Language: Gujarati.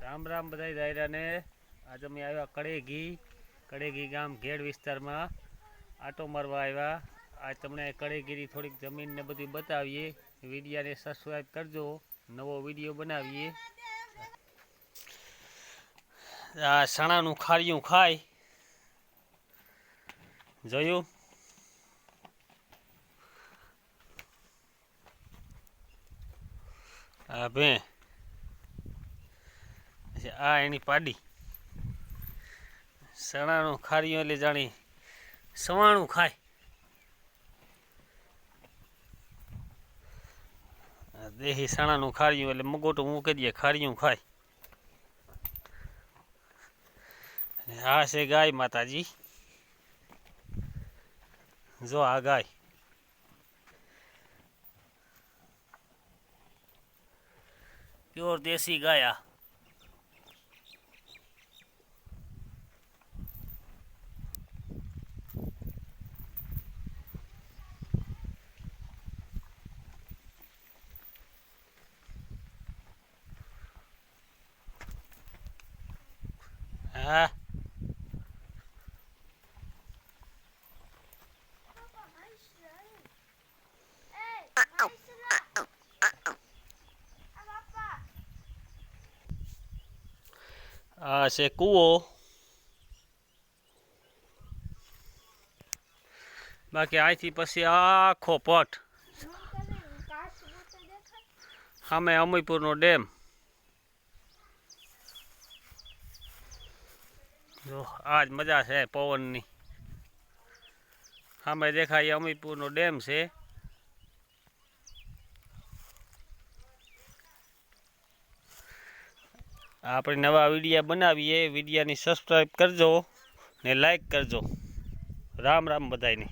રામ રામ બધાય દાયરાને। આજે અમે આવ્યા કડેઘી ગામ ઘેડ વિસ્તારમાં આટો મારવા આવ્યા। આજ તમને કડેઘીની થોડીક જમીન ને બધું બતાવીએ। વિડીયોને સબસ્ક્રાઈબ કરજો, નવો વિડીયો બનાવીએ। આ સણાનું ખારિયું ખાય જોયું। આ ભે આ એની પાડી સણાનું ખારિયું એટલે જાણી સવાણું ખાય। દેહી સણાનું ખારિયું એટલે મગોટું મૂકી દે, ખારિયું ખાય। આ છે ગાય માતાજી, જો આ ગાય પ્યોર દેશી ગાય। હા આ છે કૂવો, બાકી અહીંથી પછી આખો પટ સામે અમીપુરનો ડેમ। જો આજ મજા છે પવનની। સામે દેખાય અમીપુરનો ડેમ છે। આપણે નવા વિડીયા બનાવીએ। વિડીયાની સબસ્ક્રાઈબ કરજો ને લાઈક કરજો। રામ રામ બધાયને।